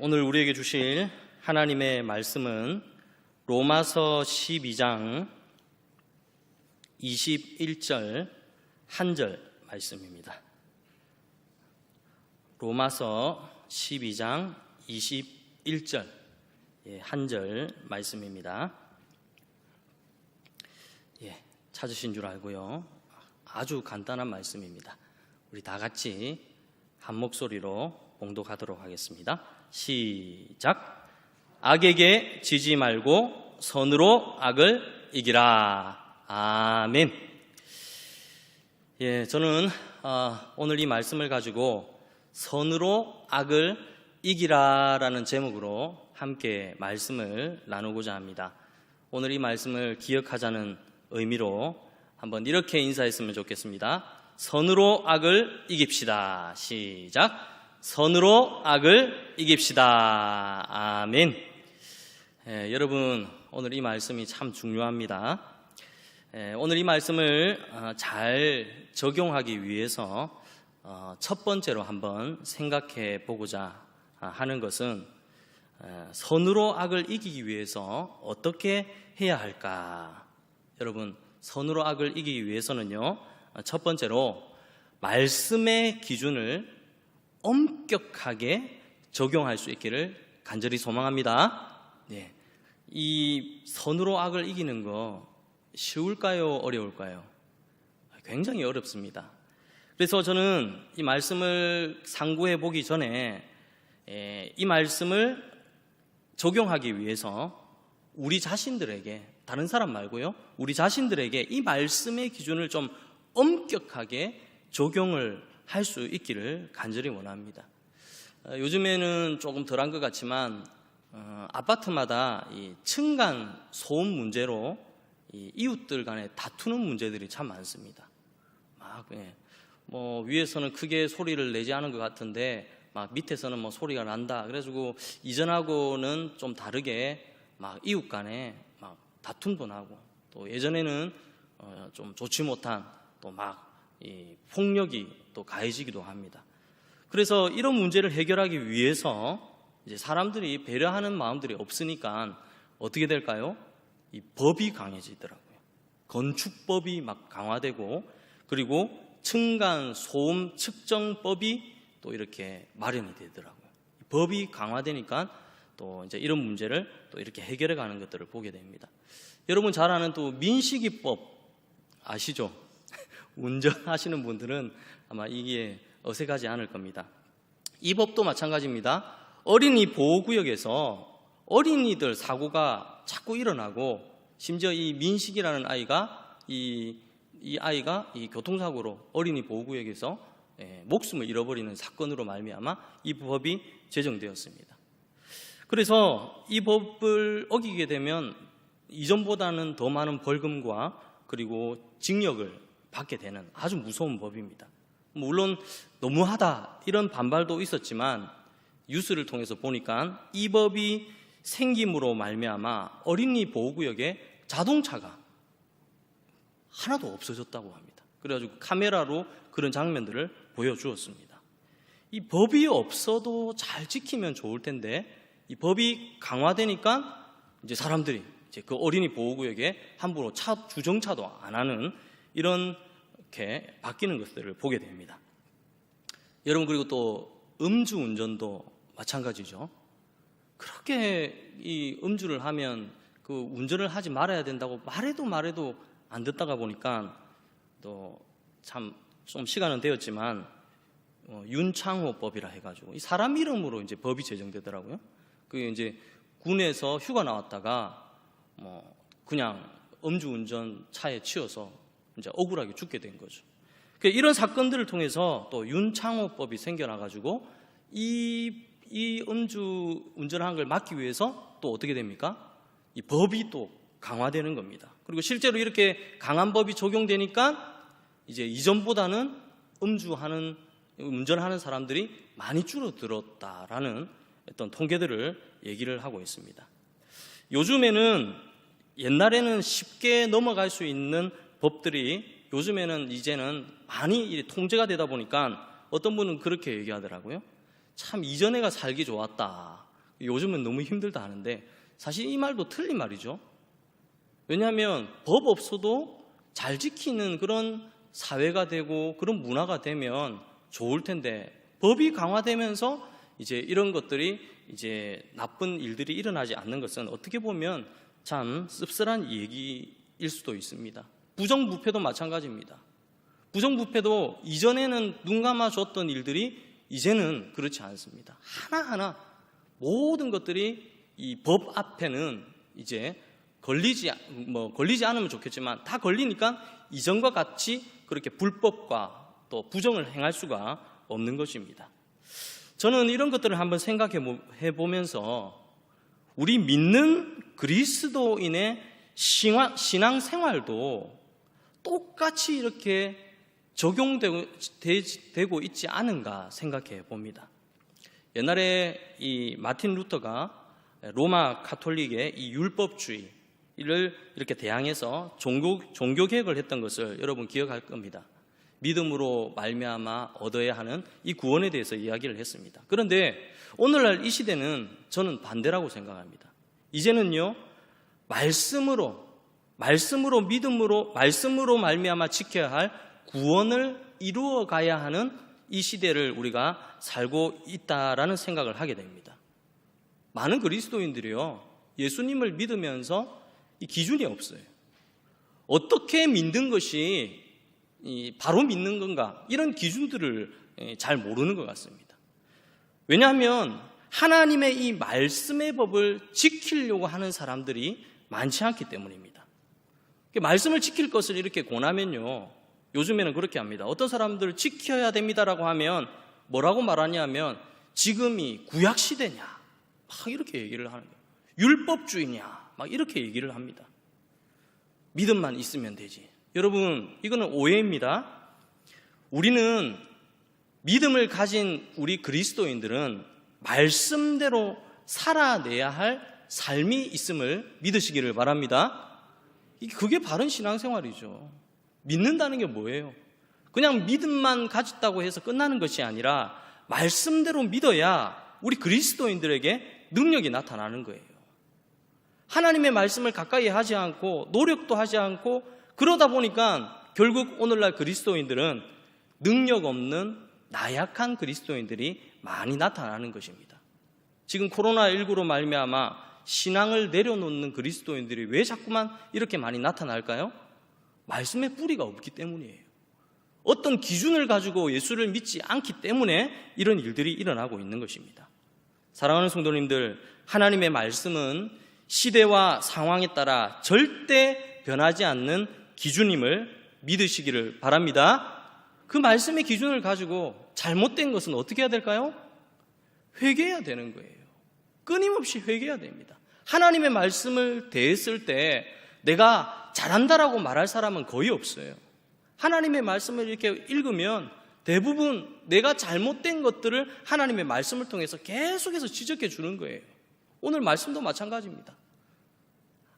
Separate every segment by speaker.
Speaker 1: 오늘 우리에게 주실 하나님의 말씀은 로마서 12장 21절 한 절 말씀입니다. 로마서 12장 21절 한 절 말씀입니다. 찾으신 줄 알고요. 아주 간단한 말씀입니다. 우리 다 같이 한 목소리로 봉독하도록 하겠습니다. 시작. 악에게 지지 말고 선으로 악을 이기라. 아멘. 저는 오늘 이 말씀을 가지고 선으로 악을 이기라라는 제목으로 함께 말씀을 나누고자 합니다. 오늘 이 말씀을 기억하자는 의미로 한번 이렇게 인사했으면 좋겠습니다. 선으로 악을 이깁시다. 시작. 선으로 악을 이깁시다. 아멘. 여러분, 오늘 이 말씀이 참 중요합니다. 오늘 이 말씀을 잘 적용하기 위해서 첫 번째로 한번 생각해 보고자 하는 것은 선으로 악을 이기기 위해서 어떻게 해야 할까? 여러분, 선으로 악을 이기기 위해서는요, 첫 번째로 말씀의 기준을 엄격하게 적용할 수 있기를 간절히 소망합니다. 이 선으로 악을 이기는 거 쉬울까요? 어려울까요? 굉장히 어렵습니다. 그래서 저는 이 말씀을 상고해 보기 전에 이 말씀을 적용하기 위해서 우리 자신들에게, 다른 사람 말고요, 우리 자신들에게 이 말씀의 기준을 좀 엄격하게 적용을 할 수 있기를 간절히 원합니다. 요즘에는 조금 덜한 것 같지만 아파트마다 이 층간 소음 문제로 이 이웃들 간에 다투는 문제들이 참 많습니다. 위에서는 크게 소리를 내지 않은 것 같은데 밑에서는 소리가 난다. 그래가지고 이전하고는 좀 다르게 이웃 간에 다툼도 나고, 또 예전에는 좀 좋지 못한 또 이 폭력이 또 가해지기도 합니다. 그래서 이런 문제를 해결하기 위해서 이제 사람들이 배려하는 마음들이 없으니까 어떻게 될까요? 이 법이 강해지더라고요. 건축법이 강화되고, 그리고 층간 소음 측정법이 또 이렇게 마련이 되더라고요. 법이 강화되니까 또 이제 이런 문제를 또 이렇게 해결해 가는 것들을 보게 됩니다. 여러분 잘 아는 또 민식이법 아시죠? 운전하시는 분들은 아마 이게 어색하지 않을 겁니다. 이 법도 마찬가지입니다. 어린이 보호구역에서 어린이들 사고가 자꾸 일어나고, 심지어 이 민식이라는 아이가 이 아이가 이 교통사고로 어린이 보호구역에서 목숨을 잃어버리는 사건으로 말미암아 이 법이 제정되었습니다. 그래서 이 법을 어기게 되면 이전보다는 더 많은 벌금과 그리고 징역을 받게 되는 아주 무서운 법입니다. 물론 너무하다 이런 반발도 있었지만 뉴스를 통해서 보니까 이 법이 생김으로 말미암아 어린이 보호구역에 자동차가 하나도 없어졌다고 합니다. 그래가지고 카메라로 그런 장면들을 보여주었습니다. 이 법이 없어도 잘 지키면 좋을 텐데, 이 법이 강화되니까 이제 사람들이 이제 그 어린이 보호구역에 함부로 주정차도 안 하는 이렇게 바뀌는 것들을 보게 됩니다. 여러분, 그리고 또 음주운전도 마찬가지죠. 그렇게 이 음주를 하면 그 운전을 하지 말아야 된다고 말해도 안 듣다가 보니까 또 참 좀 시간은 되었지만 윤창호법이라 해가지고 이 사람 이름으로 이제 법이 제정되더라고요. 그게 이제 군에서 휴가 나왔다가 그냥 음주운전 차에 치여서 이제 억울하게 죽게 된 거죠. 이런 사건들을 통해서 또 윤창호법이 생겨나가지고 이 음주 운전하는 걸 막기 위해서 또 어떻게 됩니까? 이 법이 또 강화되는 겁니다. 그리고 실제로 이렇게 강한 법이 적용되니까 이제 이전보다는 운전하는 사람들이 많이 줄어들었다라는 어떤 통계들을 얘기를 하고 있습니다. 요즘에는, 옛날에는 쉽게 넘어갈 수 있는 법들이 요즘에는 이제는 많이 통제가 되다 보니까 어떤 분은 그렇게 얘기하더라고요. 참 이전에가 살기 좋았다, 요즘은 너무 힘들다 하는데 사실 이 말도 틀린 말이죠. 왜냐하면 법 없어도 잘 지키는 그런 사회가 되고 그런 문화가 되면 좋을 텐데, 법이 강화되면서 이제 이런 것들이 이제 나쁜 일들이 일어나지 않는 것은 어떻게 보면 참 씁쓸한 얘기일 수도 있습니다. 부정부패도 마찬가지입니다. 부정부패도 이전에는 눈 감아줬던 일들이 이제는 그렇지 않습니다. 하나하나 모든 것들이 이 법 앞에는 이제 걸리지 않으면 좋겠지만 다 걸리니까 이전과 같이 그렇게 불법과 또 부정을 행할 수가 없는 것입니다. 저는 이런 것들을 한번 생각해 보면서 우리 믿는 그리스도인의 신앙생활도 똑같이 이렇게 적용되고 있지 않은가 생각해 봅니다. 옛날에 이 마틴 루터가 로마 카톨릭의 이 율법주의를 이렇게 대항해서 종교 개혁을 했던 것을 여러분 기억할 겁니다. 믿음으로 말미암아 얻어야 하는 이 구원에 대해서 이야기를 했습니다. 그런데 오늘날 이 시대는 저는 반대라고 생각합니다. 이제는요, 말씀으로 믿음으로 말씀으로 말미암아 지켜야 할 구원을 이루어 가야 하는 이 시대를 우리가 살고 있다라는 생각을 하게 됩니다. 많은 그리스도인들이요, 예수님을 믿으면서 이 기준이 없어요. 어떻게 믿는 것이 바로 믿는 건가, 이런 기준들을 잘 모르는 것 같습니다. 왜냐하면 하나님의 이 말씀의 법을 지키려고 하는 사람들이 많지 않기 때문입니다. 말씀을 지킬 것을 이렇게 권하면요, 요즘에는 그렇게 합니다. 어떤 사람들 지켜야 됩니다라고 하면 뭐라고 말하냐면 지금이 구약시대냐 막 이렇게 얘기를 하는 거예요. 율법주의냐 막 이렇게 얘기를 합니다. 믿음만 있으면 되지. 여러분, 이거는 오해입니다. 우리는 믿음을 가진 우리 그리스도인들은 말씀대로 살아내야 할 삶이 있음을 믿으시기를 바랍니다. 그게 바른 신앙생활이죠. 믿는다는 게 뭐예요? 그냥 믿음만 가졌다고 해서 끝나는 것이 아니라 말씀대로 믿어야 우리 그리스도인들에게 능력이 나타나는 거예요. 하나님의 말씀을 가까이 하지 않고 노력도 하지 않고 그러다 보니까 결국 오늘날 그리스도인들은 능력 없는 나약한 그리스도인들이 많이 나타나는 것입니다. 지금 코로나19로 말미암아 신앙을 내려놓는 그리스도인들이 왜 자꾸만 이렇게 많이 나타날까요? 말씀의 뿌리가 없기 때문이에요. 어떤 기준을 가지고 예수를 믿지 않기 때문에 이런 일들이 일어나고 있는 것입니다. 사랑하는 성도님들, 하나님의 말씀은 시대와 상황에 따라 절대 변하지 않는 기준임을 믿으시기를 바랍니다. 그 말씀의 기준을 가지고 잘못된 것은 어떻게 해야 될까요? 회개해야 되는 거예요. 끊임없이 회개해야 됩니다. 하나님의 말씀을 대했을 때 내가 잘한다라고 말할 사람은 거의 없어요. 하나님의 말씀을 이렇게 읽으면 대부분 내가 잘못된 것들을 하나님의 말씀을 통해서 계속해서 지적해 주는 거예요. 오늘 말씀도 마찬가지입니다.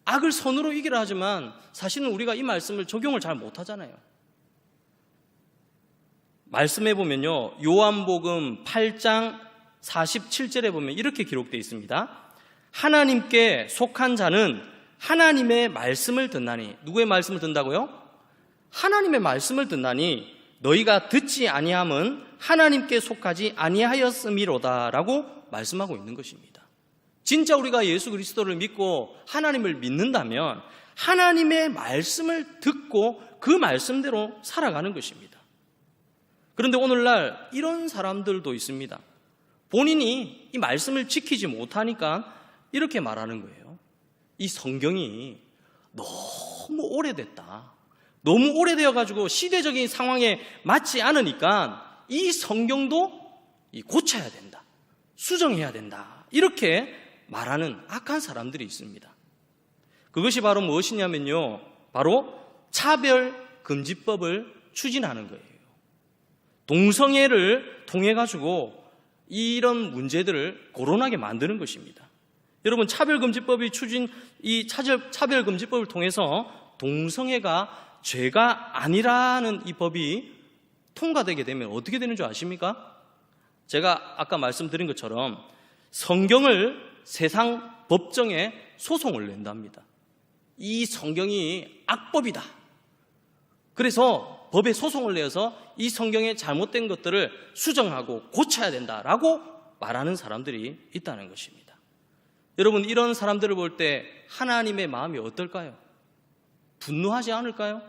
Speaker 1: 악을 선으로 이기라 하지만 사실은 우리가 이 말씀을 적용을 잘 못하잖아요. 말씀해 보면요, 요한복음 8장 47절에 보면 이렇게 기록되어 있습니다. 하나님께 속한 자는 하나님의 말씀을 듣나니. 누구의 말씀을 듣는다고요? 하나님의 말씀을 듣나니 너희가 듣지 아니함은 하나님께 속하지 아니하였음이로다라고 말씀하고 있는 것입니다. 진짜 우리가 예수 그리스도를 믿고 하나님을 믿는다면 하나님의 말씀을 듣고 그 말씀대로 살아가는 것입니다. 그런데 오늘날 이런 사람들도 있습니다. 본인이 이 말씀을 지키지 못하니까 이렇게 말하는 거예요. 이 성경이 너무 오래됐다. 너무 오래되어가지고 시대적인 상황에 맞지 않으니까 이 성경도 고쳐야 된다. 수정해야 된다. 이렇게 말하는 악한 사람들이 있습니다. 그것이 바로 무엇이냐면요, 바로 차별금지법을 추진하는 거예요. 동성애를 통해 가지고 이런 문제들을 거론하게 만드는 것입니다. 여러분, 차별금지법이 이 차별금지법을 통해서 동성애가 죄가 아니라는 이 법이 통과되게 되면 어떻게 되는 줄 아십니까? 제가 아까 말씀드린 것처럼 성경을 세상 법정에 소송을 낸답니다. 이 성경이 악법이다. 그래서 법에 소송을 내어서 이 성경에 잘못된 것들을 수정하고 고쳐야 된다라고 말하는 사람들이 있다는 것입니다. 여러분, 이런 사람들을 볼 때 하나님의 마음이 어떨까요? 분노하지 않을까요?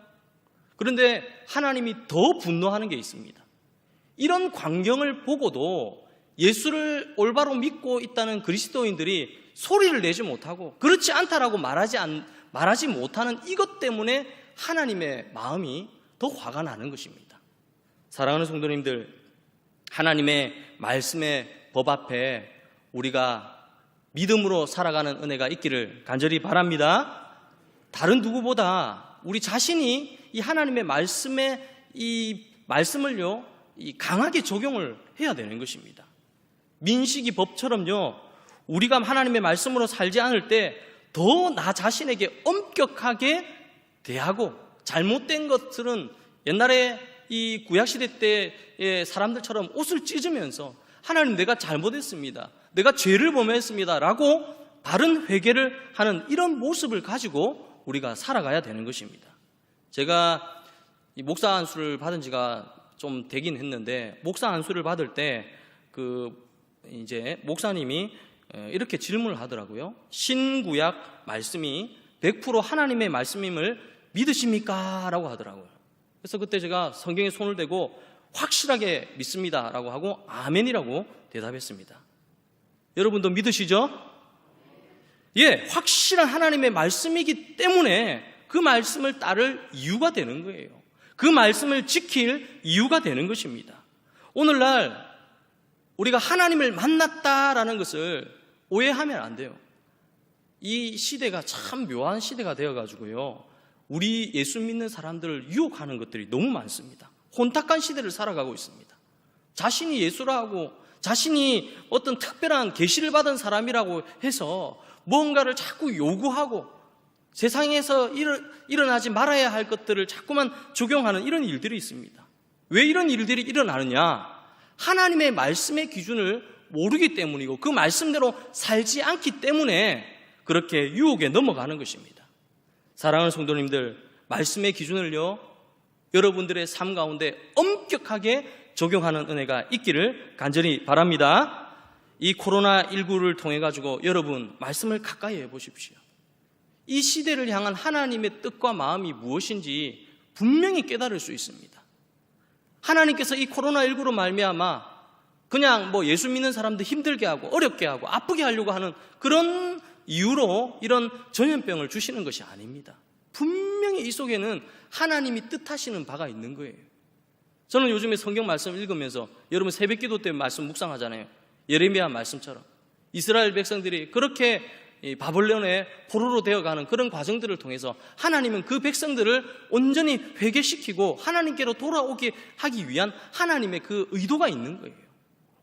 Speaker 1: 그런데 하나님이 더 분노하는 게 있습니다. 이런 광경을 보고도 예수를 올바로 믿고 있다는 그리스도인들이 소리를 내지 못하고 그렇지 않다라고 말하지 못하는 이것 때문에 하나님의 마음이 더 화가 나는 것입니다. 사랑하는 성도님들, 하나님의 말씀의 법 앞에 우리가 믿음으로 살아가는 은혜가 있기를 간절히 바랍니다. 다른 누구보다 우리 자신이 이 하나님의 이 말씀을요, 강하게 적용을 해야 되는 것입니다. 민식이 법처럼요, 우리가 하나님의 말씀으로 살지 않을 때 더 나 자신에게 엄격하게 대하고, 잘못된 것들은 옛날에 이 구약시대 때의 사람들처럼 옷을 찢으면서 하나님, 내가 잘못했습니다, 내가 죄를 범했습니다 라고 바른 회개를 하는 이런 모습을 가지고 우리가 살아가야 되는 것입니다. 제가 이 목사 안수를 받은 지가 좀 되긴 했는데, 목사 안수를 받을 때 이제 목사님이 이렇게 질문을 하더라고요. 신구약 말씀이 100% 하나님의 말씀임을 믿으십니까? 라고 하더라고요. 그래서 그때 제가 성경에 손을 대고 확실하게 믿습니다 라고 하고 아멘이라고 대답했습니다. 여러분도 믿으시죠? 예, 확실한 하나님의 말씀이기 때문에 그 말씀을 따를 이유가 되는 거예요. 그 말씀을 지킬 이유가 되는 것입니다. 오늘날 우리가 하나님을 만났다라는 것을 오해하면 안 돼요. 이 시대가 참 묘한 시대가 되어가지고요, 우리 예수 믿는 사람들을 유혹하는 것들이 너무 많습니다. 혼탁한 시대를 살아가고 있습니다. 자신이 예수라고, 자신이 어떤 특별한 계시를 받은 사람이라고 해서 뭔가를 자꾸 요구하고 세상에서 일어나지 말아야 할 것들을 자꾸만 적용하는 이런 일들이 있습니다. 왜 이런 일들이 일어나느냐? 하나님의 말씀의 기준을 모르기 때문이고 그 말씀대로 살지 않기 때문에 그렇게 유혹에 넘어가는 것입니다. 사랑하는 성도님들, 말씀의 기준을요, 여러분들의 삶 가운데 엄격하게 적용하는 은혜가 있기를 간절히 바랍니다. 이 코로나19를 통해 가지고 여러분, 말씀을 가까이 해보십시오. 이 시대를 향한 하나님의 뜻과 마음이 무엇인지 분명히 깨달을 수 있습니다. 하나님께서 이 코로나19로 말미암아 그냥 예수 믿는 사람들 힘들게 하고 어렵게 하고 아프게 하려고 하는 그런 이유로 이런 전염병을 주시는 것이 아닙니다. 분명히 이 속에는 하나님이 뜻하시는 바가 있는 거예요. 저는 요즘에 성경 말씀 읽으면서, 여러분 새벽 기도 때 말씀 묵상하잖아요. 예레미야 말씀처럼 이스라엘 백성들이 그렇게 바벨론의 포로로 되어가는 그런 과정들을 통해서 하나님은 그 백성들을 온전히 회개시키고 하나님께로 돌아오게 하기 위한 하나님의 그 의도가 있는 거예요.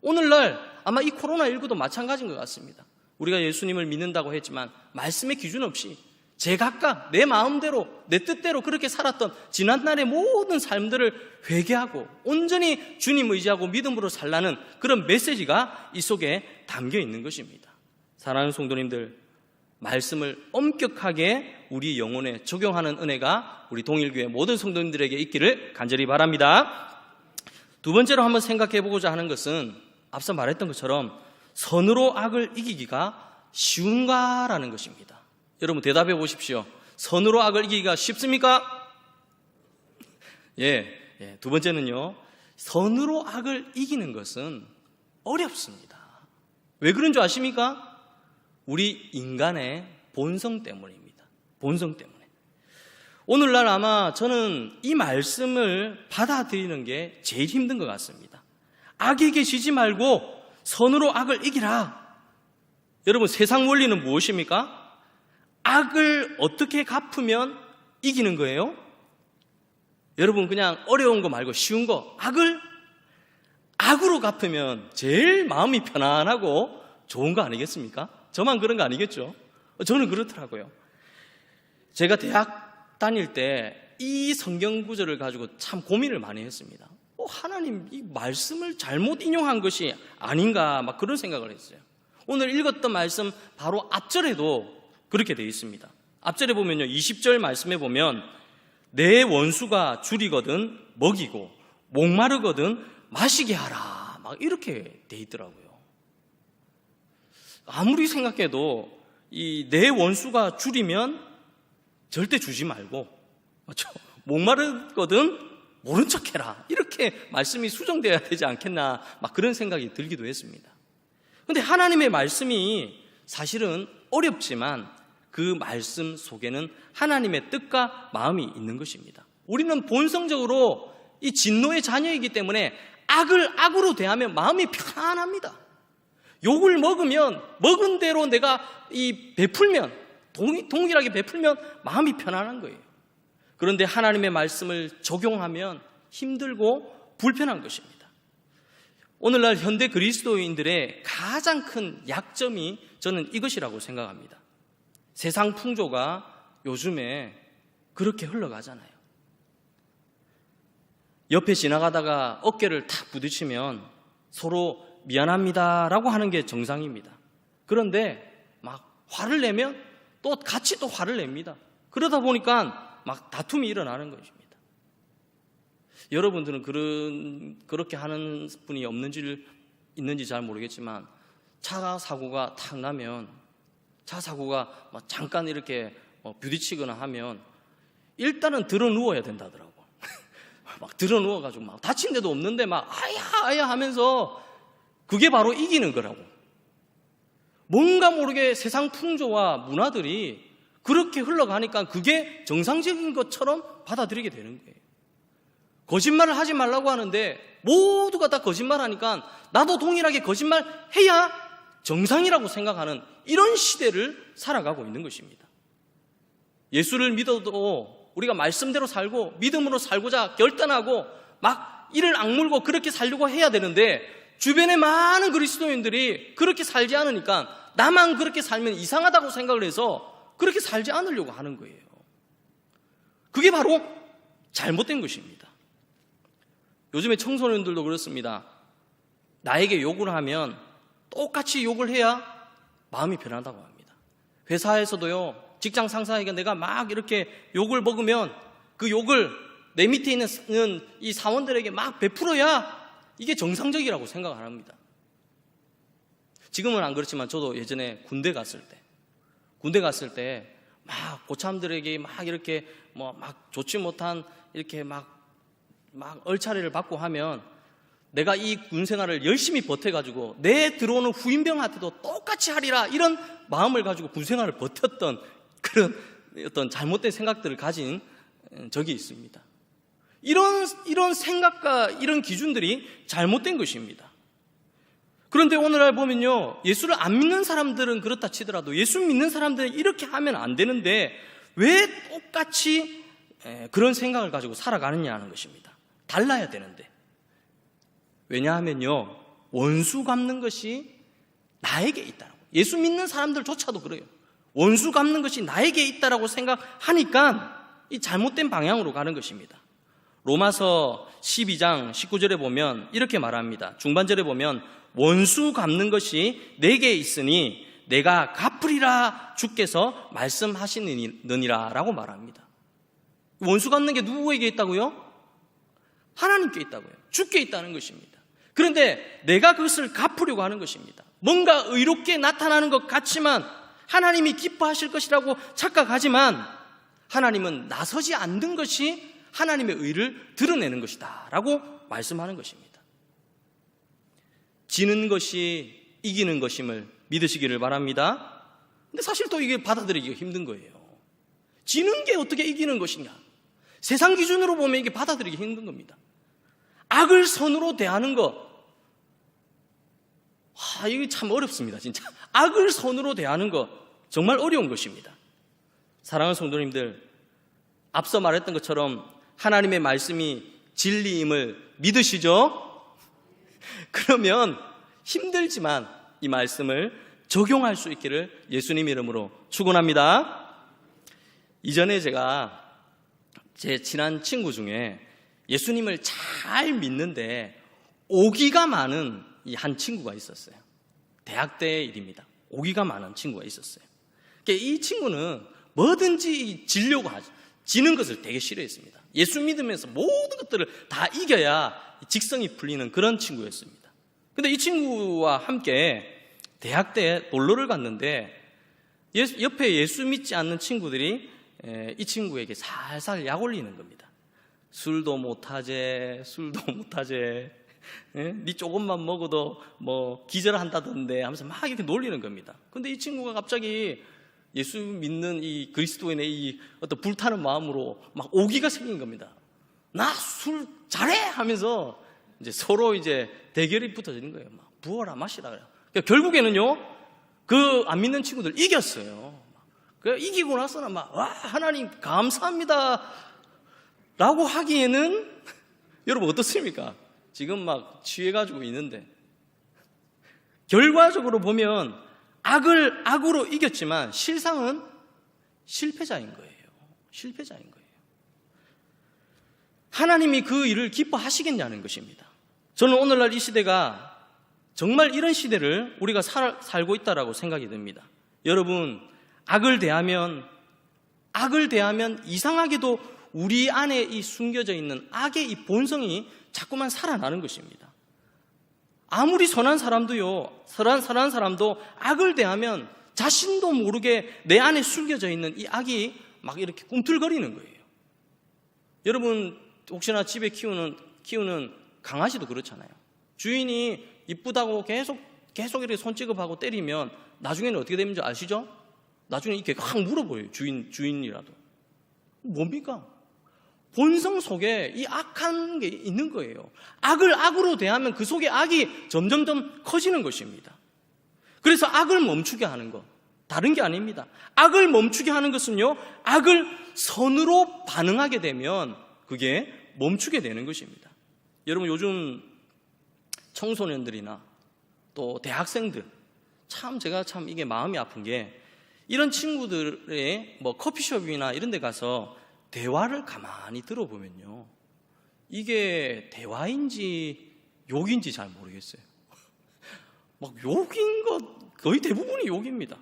Speaker 1: 오늘날 아마 이 코로나19도 마찬가지인 것 같습니다. 우리가 예수님을 믿는다고 했지만 말씀의 기준 없이 제각각 내 마음대로 내 뜻대로 그렇게 살았던 지난날의 모든 삶들을 회개하고 온전히 주님 의지하고 믿음으로 살라는 그런 메시지가 이 속에 담겨 있는 것입니다. 사랑하는 성도님들, 말씀을 엄격하게 우리 영혼에 적용하는 은혜가 우리 동일교회 모든 성도님들에게 있기를 간절히 바랍니다. 두 번째로 한번 생각해 보고자 하는 것은 앞서 말했던 것처럼 선으로 악을 이기기가 쉬운가라는 것입니다. 여러분 대답해 보십시오. 선으로 악을 이기기가 쉽습니까? 두 번째는요, 선으로 악을 이기는 것은 어렵습니다. 왜 그런 줄 아십니까? 우리 인간의 본성 때문입니다. 본성 때문에. 오늘날 아마 저는 이 말씀을 받아들이는 게 제일 힘든 것 같습니다. 악에게 지지 말고 선으로 악을 이기라. 여러분, 세상 원리는 무엇입니까? 악을 어떻게 갚으면 이기는 거예요? 여러분, 그냥 어려운 거 말고 쉬운 거, 악으로 갚으면 제일 마음이 편안하고 좋은 거 아니겠습니까? 저만 그런 거 아니겠죠? 저는 그렇더라고요. 제가 대학 다닐 때 이 성경 구절을 가지고 참 고민을 많이 했습니다. 하나님 이 말씀을 잘못 인용한 것이 아닌가 막 그런 생각을 했어요. 오늘 읽었던 말씀 바로 앞절에도 그렇게 되어 있습니다. 앞절에 보면요, 20절 말씀에 보면 내 원수가 줄이거든 먹이고 목마르거든 마시게 하라 막 이렇게 되어 있더라고요. 아무리 생각해도 이 내 원수가 줄이면 절대 주지 말고, 그렇죠? 목마르거든 모른 척해라 이렇게 말씀이 수정되어야 되지 않겠나 막 그런 생각이 들기도 했습니다. 그런데 하나님의 말씀이 사실은 어렵지만 그 말씀 속에는 하나님의 뜻과 마음이 있는 것입니다. 우리는 본성적으로 이 진노의 자녀이기 때문에 악을 악으로 대하면 마음이 편안합니다. 욕을 먹으면 먹은 대로 내가 베풀면 동일하게 베풀면 마음이 편안한 거예요. 그런데 하나님의 말씀을 적용하면 힘들고 불편한 것입니다. 오늘날 현대 그리스도인들의 가장 큰 약점이 저는 이것이라고 생각합니다. 세상 풍조가 요즘에 그렇게 흘러가잖아요. 옆에 지나가다가 어깨를 탁 부딪히면 서로 미안합니다라고 하는 게 정상입니다. 그런데 막 화를 내면 또 같이 또 화를 냅니다. 그러다 보니까 막 다툼이 일어나는 것입니다. 여러분들은 그렇게 하는 분이 있는지 잘 모르겠지만 차 사고가 탁 나면 차 사고가 막 잠깐 이렇게 부딪히거나 하면 일단은 들어 누워야 된다더라고. 막 들어 누워가지고 막 다친 데도 없는데 막 아야 하면서 그게 바로 이기는 거라고. 뭔가 모르게 세상 풍조와 문화들이 그렇게 흘러가니까 그게 정상적인 것처럼 받아들이게 되는 거예요. 거짓말을 하지 말라고 하는데 모두가 다 거짓말하니까 나도 동일하게 거짓말해야 정상이라고 생각하는 이런 시대를 살아가고 있는 것입니다. 예수를 믿어도 우리가 말씀대로 살고 믿음으로 살고자 결단하고 막 이를 악물고 그렇게 살려고 해야 되는데 주변에 많은 그리스도인들이 그렇게 살지 않으니까 나만 그렇게 살면 이상하다고 생각을 해서 그렇게 살지 않으려고 하는 거예요. 그게 바로 잘못된 것입니다. 요즘에 청소년들도 그렇습니다. 나에게 욕을 하면 똑같이 욕을 해야 마음이 편하다고 합니다. 회사에서도요, 직장 상사에게 내가 막 이렇게 욕을 먹으면 그 욕을 내 밑에 있는 이 사원들에게 막 베풀어야 이게 정상적이라고 생각을 합니다. 지금은 안 그렇지만 저도 예전에 군대 갔을 때 막 고참들에게 막 이렇게 막 좋지 못한 이렇게 막 얼차례를 받고 하면 내가 이 군 생활을 열심히 버텨가지고 내 들어오는 후임병한테도 똑같이 하리라 이런 마음을 가지고 군 생활을 버텼던 그런 어떤 잘못된 생각들을 가진 적이 있습니다. 이런 생각과 이런 기준들이 잘못된 것입니다. 그런데 오늘날 보면요, 예수를 안 믿는 사람들은 그렇다 치더라도 예수 믿는 사람들은 이렇게 하면 안 되는데 왜 똑같이 그런 생각을 가지고 살아가느냐 하는 것입니다. 달라야 되는데. 왜냐하면요, 원수 갚는 것이 나에게 있다고. 예수 믿는 사람들조차도 그래요. 원수 갚는 것이 나에게 있다라고 생각하니까 이 잘못된 방향으로 가는 것입니다. 로마서 12장 19절에 보면 이렇게 말합니다. 중반절에 보면 원수 갚는 것이 내게 있으니 내가 갚으리라 주께서 말씀하시느니라 라고 말합니다. 원수 갚는 게 누구에게 있다고요? 하나님께 있다고요. 주께 있다는 것입니다. 그런데 내가 그것을 갚으려고 하는 것입니다. 뭔가 의롭게 나타나는 것 같지만 하나님이 기뻐하실 것이라고 착각하지만 하나님은 나서지 않는 것이 하나님의 의를 드러내는 것이다 라고 말씀하는 것입니다. 지는 것이 이기는 것임을 믿으시기를 바랍니다. 근데 사실 또 이게 받아들이기가 힘든 거예요. 지는 게 어떻게 이기는 것이냐. 세상 기준으로 보면 이게 받아들이기 힘든 겁니다. 악을 선으로 대하는 것, 이게 참 어렵습니다. 진짜 악을 선으로 대하는 것 정말 어려운 것입니다. 사랑하는 성도님들, 앞서 말했던 것처럼 하나님의 말씀이 진리임을 믿으시죠? 그러면 힘들지만 이 말씀을 적용할 수 있기를 예수님 이름으로 축원합니다. 이전에 제가 제 친한 친구 중에 예수님을 잘 믿는데 오기가 많은 이 한 친구가 있었어요. 대학 때 일입니다. 오기가 많은 친구가 있었어요. 그러니까 이 친구는 뭐든지 지려고 하죠. 지는 것을 되게 싫어했습니다. 예수 믿으면서 모든 것들을 다 이겨야 직성이 풀리는 그런 친구였습니다. 근데 이 친구와 함께 대학 때 놀러를 갔는데 옆에 예수 믿지 않는 친구들이 이 친구에게 살살 약 올리는 겁니다. 술도 못하제, 술도 못하제, 니 조금만 먹어도 뭐 기절한다던데 하면서 막 이렇게 놀리는 겁니다. 근데 이 친구가 갑자기 예수 믿는 이 그리스도인의 이 어떤 불타는 마음으로 막 오기가 생긴 겁니다. 나 술 잘해 하면서 이제 서로 이제 대결이 붙어지는 거예요. 막 부어라 마시라 그래요. 그러니까 결국에는요, 그 안 믿는 친구들 이겼어요. 그 이기고 나서는 막 와 하나님 감사합니다 라고 하기에는 여러분 어떻습니까? 지금 막 취해가지고 있는데 결과적으로 보면 악을 악으로 이겼지만 실상은 실패자인 거예요. 실패자인 거예요. 하나님이 그 일을 기뻐하시겠냐는 것입니다. 저는 오늘날 이 시대가 정말 이런 시대를 우리가 살고 있다라고 생각이 듭니다. 여러분, 악을 대하면 이상하게도 우리 안에 이 숨겨져 있는 악의 이 본성이 자꾸만 살아나는 것입니다. 아무리 선한 사람도요, 선한 사람도 악을 대하면 자신도 모르게 내 안에 숨겨져 있는 이 악이 막 이렇게 꿈틀거리는 거예요. 여러분, 혹시나 집에 키우는 강아지도 그렇잖아요. 주인이 이쁘다고 계속 이렇게 손찌급하고 때리면 나중에는 어떻게 되는지 아시죠? 나중에 이렇게 확 물어버려요. 주인이라도. 뭡니까? 본성 속에 이 악한 게 있는 거예요. 악을 악으로 대하면 그 속에 악이 점점점 커지는 것입니다. 그래서 악을 멈추게 하는 것, 다른 게 아닙니다. 악을 멈추게 하는 것은요, 악을 선으로 반응하게 되면 그게 멈추게 되는 것입니다. 여러분, 요즘 청소년들이나 또 대학생들, 제가 이게 마음이 아픈 게, 이런 친구들의 뭐 커피숍이나 이런 데 가서 대화를 가만히 들어보면요, 이게 대화인지 욕인지 잘 모르겠어요. 막 욕인 것, 거의 대부분이 욕입니다.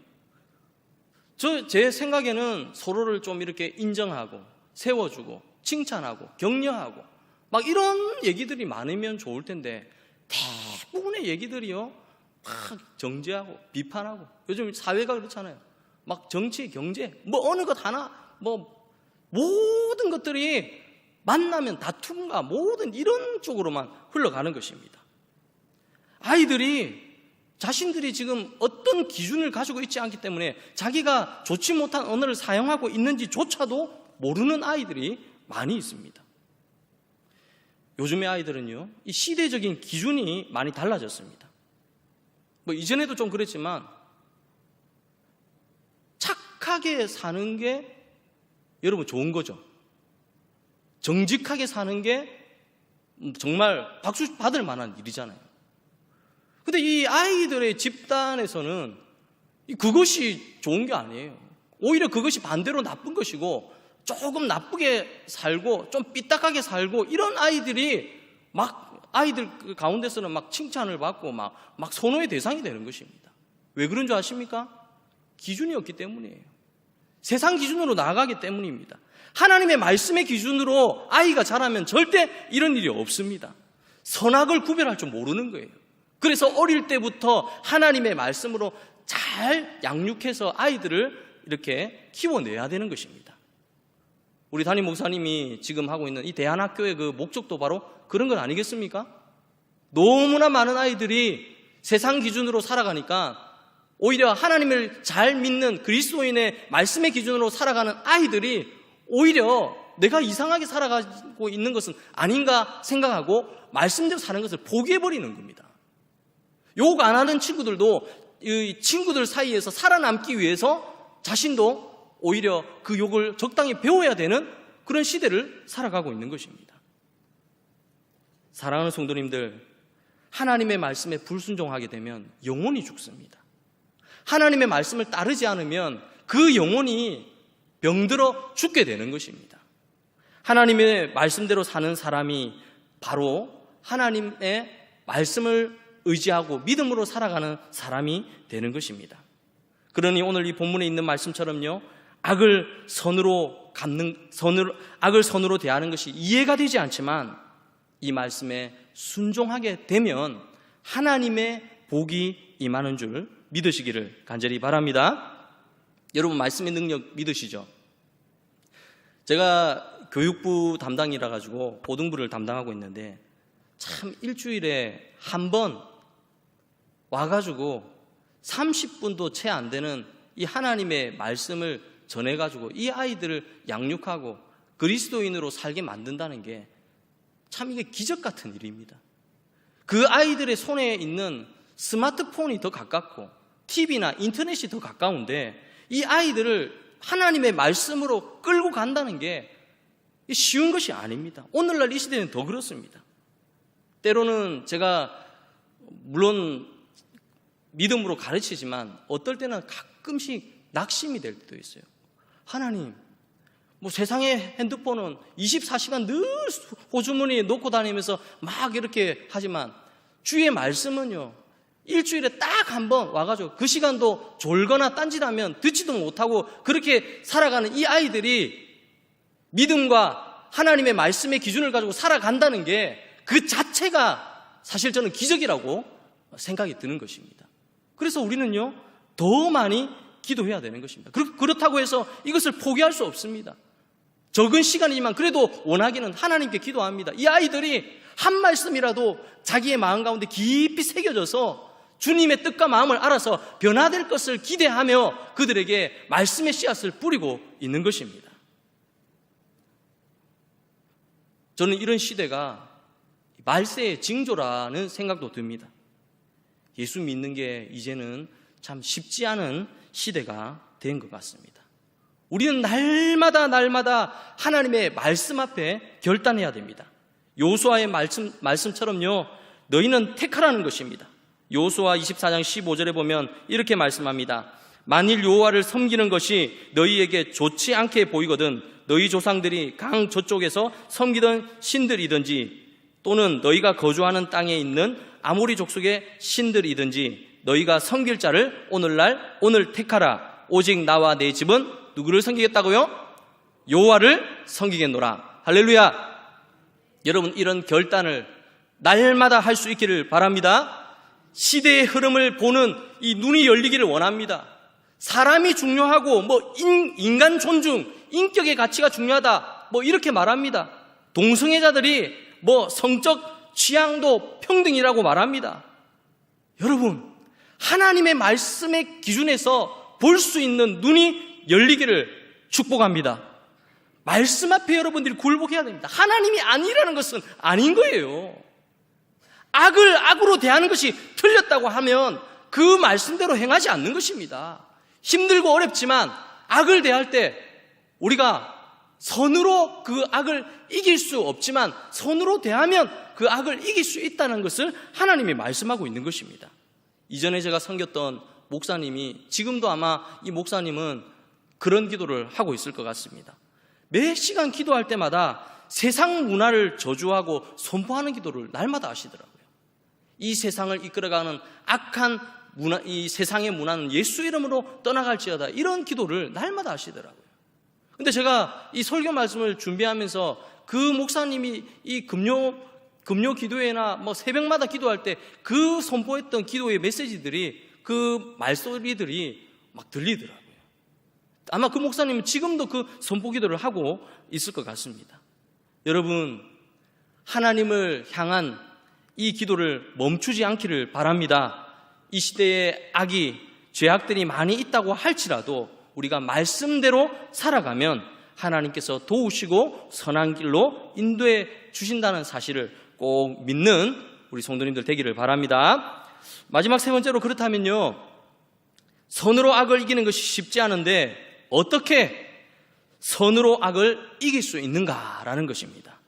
Speaker 1: 제 생각에는 서로를 좀 이렇게 인정하고 세워주고 칭찬하고 격려하고 막 이런 얘기들이 많으면 좋을 텐데, 대부분의 얘기들이요, 막 정죄하고 비판하고, 요즘 사회가 그렇잖아요. 막 정치, 경제, 뭐 어느 것 하나, 뭐 모든 것들이 만나면 다툼과 모든 이런 쪽으로만 흘러가는 것입니다. 아이들이 자신들이 지금 어떤 기준을 가지고 있지 않기 때문에 자기가 좋지 못한 언어를 사용하고 있는지조차도 모르는 아이들이 많이 있습니다. 요즘의 아이들은요, 이 시대적인 기준이 많이 달라졌습니다. 뭐 이전에도 좀 그랬지만 착하게 사는 게 여러분 좋은 거죠. 정직하게 사는 게 정말 박수 받을 만한 일이잖아요. 근데 이 아이들의 집단에서는 그것이 좋은 게 아니에요. 오히려 그것이 반대로 나쁜 것이고, 조금 나쁘게 살고 좀 삐딱하게 살고 이런 아이들이 막 아이들 가운데서는 막 칭찬을 받고 막 선호의 대상이 되는 것입니다. 왜 그런 줄 아십니까? 기준이 없기 때문이에요. 세상 기준으로 나아가기 때문입니다. 하나님의 말씀의 기준으로 아이가 자라면 절대 이런 일이 없습니다. 선악을 구별할 줄 모르는 거예요. 그래서 어릴 때부터 하나님의 말씀으로 잘 양육해서 아이들을 이렇게 키워내야 되는 것입니다. 우리 담임 목사님이 지금 하고 있는 이 대안학교의 그 목적도 바로 그런 건 아니겠습니까? 너무나 많은 아이들이 세상 기준으로 살아가니까 오히려 하나님을 잘 믿는 그리스도인의 말씀의 기준으로 살아가는 아이들이 오히려 내가 이상하게 살아가고 있는 것은 아닌가 생각하고 말씀대로 사는 것을 포기해버리는 겁니다. 욕 안 하는 친구들도 이 친구들 사이에서 살아남기 위해서 자신도 오히려 그 욕을 적당히 배워야 되는 그런 시대를 살아가고 있는 것입니다. 사랑하는 성도님들, 하나님의 말씀에 불순종하게 되면 영혼이 죽습니다. 하나님의 말씀을 따르지 않으면 그 영혼이 병들어 죽게 되는 것입니다. 하나님의 말씀대로 사는 사람이 바로 하나님의 말씀을 의지하고 믿음으로 살아가는 사람이 되는 것입니다. 그러니 오늘 이 본문에 있는 말씀처럼요, 악을 선으로 대하는 것이 이해가 되지 않지만 이 말씀에 순종하게 되면 하나님의 복이 임하는 줄 믿으시기를 간절히 바랍니다. 여러분, 말씀의 능력 믿으시죠? 제가 교육부 담당이라 가지고 고등부를 담당하고 있는데 참 일주일에 한 번 와가지고 30분도 채 안 되는 이 하나님의 말씀을 전해가지고 이 아이들을 양육하고 그리스도인으로 살게 만든다는 게 참 이게 기적 같은 일입니다. 그 아이들의 손에 있는 스마트폰이 더 가깝고 TV나 인터넷이 더 가까운데 이 아이들을 하나님의 말씀으로 끌고 간다는 게 쉬운 것이 아닙니다. 오늘날 이 시대는 더 그렇습니다. 때로는 제가 물론 믿음으로 가르치지만 어떨 때는 가끔씩 낙심이 될 때도 있어요. 하나님, 뭐 세상의 핸드폰은 24시간 늘 호주머니에 놓고 다니면서 막 이렇게 하지만 주의 말씀은요, 일주일에 딱 한 번 와가지고 그 시간도 졸거나 딴짓하면 듣지도 못하고 그렇게 살아가는 이 아이들이 믿음과 하나님의 말씀의 기준을 가지고 살아간다는 게 그 자체가 사실 저는 기적이라고 생각이 드는 것입니다. 그래서 우리는요, 더 많이 기도해야 되는 것입니다. 그렇다고 해서 이것을 포기할 수 없습니다. 적은 시간이지만 그래도 원하기는 하나님께 기도합니다. 이 아이들이 한 말씀이라도 자기의 마음 가운데 깊이 새겨져서 주님의 뜻과 마음을 알아서 변화될 것을 기대하며 그들에게 말씀의 씨앗을 뿌리고 있는 것입니다. 저는 이런 시대가 말세의 징조라는 생각도 듭니다. 예수 믿는 게 이제는 참 쉽지 않은 시대가 된 것 같습니다. 우리는 날마다 하나님의 말씀 앞에 결단해야 됩니다. 여호수아의 말씀처럼요, 너희는 택하라는 것입니다. 여호수아 24장 15절에 보면 이렇게 말씀합니다. 만일 여호와를 섬기는 것이 너희에게 좋지 않게 보이거든 너희 조상들이 강 저쪽에서 섬기던 신들이든지 또는 너희가 거주하는 땅에 있는 아모리 족속의 신들이든지 너희가 섬길 자를 오늘 택하라. 오직 나와 내 집은 누구를 섬기겠다고요? 여호와를 섬기겠노라. 할렐루야. 여러분, 이런 결단을 날마다 할 수 있기를 바랍니다. 시대의 흐름을 보는 이 눈이 열리기를 원합니다. 사람이 중요하고 인간 존중, 인격의 가치가 중요하다 이렇게 말합니다. 동성애자들이 성적 취향도 평등이라고 말합니다. 여러분, 하나님의 말씀의 기준에서 볼 수 있는 눈이 열리기를 축복합니다. 말씀 앞에 여러분들이 굴복해야 됩니다. 하나님이 아니라는 것은 아닌 거예요. 악을 악으로 대하는 것이 틀렸다고 하면 그 말씀대로 행하지 않는 것입니다. 힘들고 어렵지만 악을 대할 때 우리가 선으로 그 악을 이길 수 없지만 선으로 대하면 그 악을 이길 수 있다는 것을 하나님이 말씀하고 있는 것입니다. 이전에 제가 섬겼던 목사님이, 지금도 아마 이 목사님은 그런 기도를 하고 있을 것 같습니다. 매 시간 기도할 때마다 세상 문화를 저주하고 선포하는 기도를 날마다 하시더라고요. 이 세상을 이끌어가는 악한 문화, 이 세상의 문화는 예수 이름으로 떠나갈지어다, 이런 기도를 날마다 하시더라고요. 근데 제가 이 설교 말씀을 준비하면서 그 목사님이 이 금요 기도회나 새벽마다 기도할 때 그 선포했던 기도의 메시지들이, 그 말소리들이 막 들리더라고요. 아마 그 목사님은 지금도 그 선포 기도를 하고 있을 것 같습니다. 여러분, 하나님을 향한 이 기도를 멈추지 않기를 바랍니다. 이 시대에 악이, 죄악들이 많이 있다고 할지라도 우리가 말씀대로 살아가면 하나님께서 도우시고 선한 길로 인도해 주신다는 사실을 꼭 믿는 우리 성도님들 되기를 바랍니다. 마지막 세 번째로, 그렇다면요, 선으로 악을 이기는 것이 쉽지 않은데 어떻게 선으로 악을 이길 수 있는가라는 것입니다.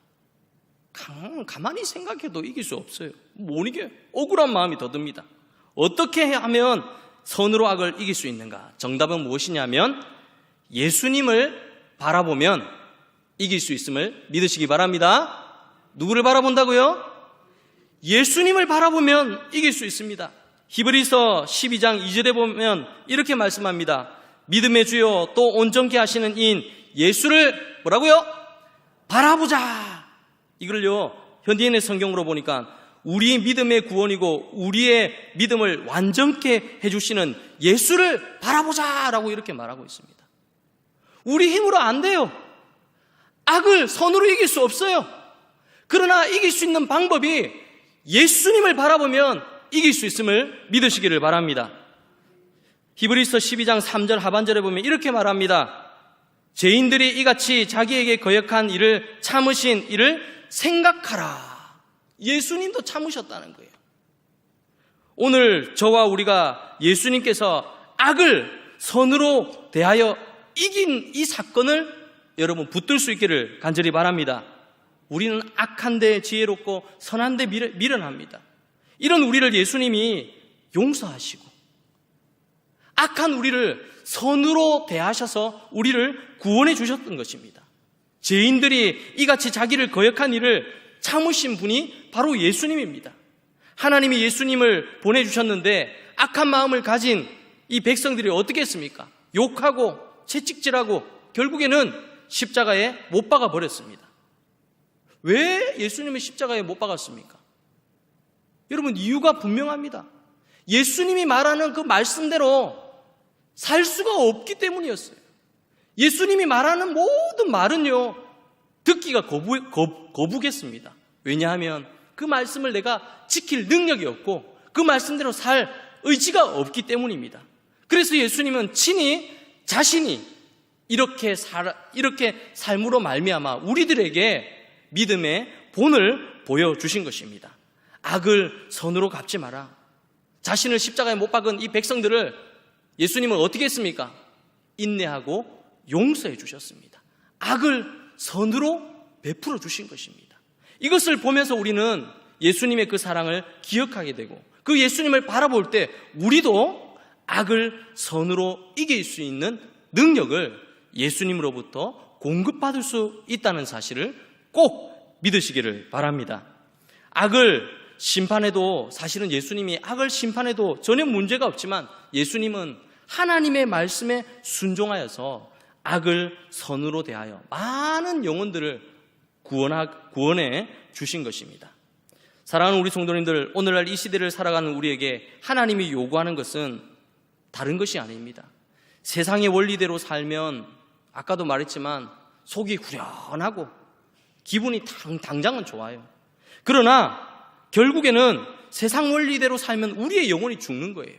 Speaker 1: 가만히 생각해도 이길 수 없어요. 못 이겨요. 억울한 마음이 더 듭니다. 어떻게 하면 선으로 악을 이길 수 있는가? 정답은 무엇이냐면 예수님을 바라보면 이길 수 있음을 믿으시기 바랍니다. 누구를 바라본다고요? 예수님을 바라보면 이길 수 있습니다. 히브리서 12장 2절에 보면 이렇게 말씀합니다. 믿음의 주요 또 온전케 하시는 이인 예수를 뭐라고요? 바라보자. 이걸요 현대인의 성경으로 보니까 우리 믿음의 구원이고 우리의 믿음을 완전케 해주시는 예수를 바라보자라고 이렇게 말하고 있습니다. 우리 힘으로 안 돼요. 악을 선으로 이길 수 없어요. 그러나 이길 수 있는 방법이 예수님을 바라보면 이길 수 있음을 믿으시기를 바랍니다. 히브리서 12장 3절 하반절에 보면 이렇게 말합니다. 죄인들이 이같이 자기에게 거역한 일을 참으신 일을 생각하라. 예수님도 참으셨다는 거예요. 오늘 저와 우리가 예수님께서 악을 선으로 대하여 이긴 이 사건을 여러분 붙들 수 있기를 간절히 바랍니다. 우리는 악한데 지혜롭고 선한데 미련합니다. 이런 우리를 예수님이 용서하시고 악한 우리를 선으로 대하셔서 우리를 구원해 주셨던 것입니다. 죄인들이 이같이 자기를 거역한 일을 참으신 분이 바로 예수님입니다. 하나님이 예수님을 보내주셨는데 악한 마음을 가진 이 백성들이 어떻게 했습니까? 욕하고 채찍질하고 결국에는 십자가에 못 박아 버렸습니다. 왜 예수님을 십자가에 못 박았습니까? 여러분 이유가 분명합니다. 예수님이 말하는 그 말씀대로 살 수가 없기 때문이었어요. 예수님이 말하는 모든 말은요 듣기가 거부겠습니다. 왜냐하면 그 말씀을 내가 지킬 능력이 없고 그 말씀대로 살 의지가 없기 때문입니다. 그래서 예수님은 친히 자신이 이렇게 삶으로 말미암아 우리들에게 믿음의 본을 보여주신 것입니다. 악을 선으로 갚지 마라. 자신을 십자가에 못 박은 이 백성들을 예수님은 어떻게 했습니까? 인내하고 용서해 주셨습니다. 악을 선으로 베풀어 주신 것입니다. 이것을 보면서 우리는 예수님의 그 사랑을 기억하게 되고 그 예수님을 바라볼 때 우리도 악을 선으로 이길 수 있는 능력을 예수님으로부터 공급받을 수 있다는 사실을 꼭 믿으시기를 바랍니다. 악을 심판해도 사실은 예수님이 악을 심판해도 전혀 문제가 없지만 예수님은 하나님의 말씀에 순종하여서 악을 선으로 대하여 많은 영혼들을 구원해 주신 것입니다. 사랑하는 우리 성도님들, 오늘날 이 시대를 살아가는 우리에게 하나님이 요구하는 것은 다른 것이 아닙니다. 세상의 원리대로 살면 아까도 말했지만 속이 후련하고 기분이 당장은 좋아요. 그러나 결국에는 세상 원리대로 살면 우리의 영혼이 죽는 거예요.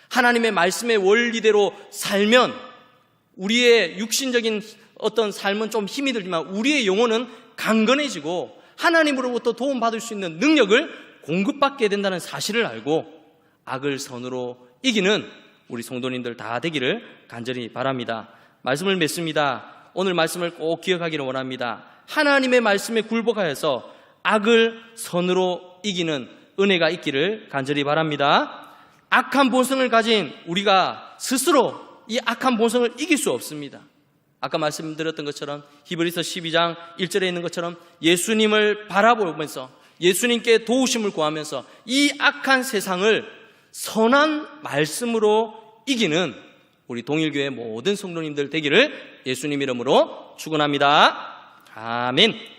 Speaker 1: 하나님의 말씀의 원리대로 살면 우리의 육신적인 어떤 삶은 좀 힘이 들지만 우리의 영혼은 강건해지고 하나님으로부터 도움받을 수 있는 능력을 공급받게 된다는 사실을 알고 악을 선으로 이기는 우리 성도님들 다 되기를 간절히 바랍니다. 말씀을 맺습니다. 오늘 말씀을 꼭 기억하기를 원합니다. 하나님의 말씀에 굴복하여서 악을 선으로 이기는 은혜가 있기를 간절히 바랍니다. 악한 본성을 가진 우리가 스스로 이 악한 본성을 이길 수 없습니다. 아까 말씀드렸던 것처럼 히브리서 12장 1절에 있는 것처럼 예수님을 바라보면서 예수님께 도우심을 구하면서 이 악한 세상을 선한 말씀으로 이기는 우리 동일교회 모든 성도님들 되기를 예수님 이름으로 축원합니다. 아멘.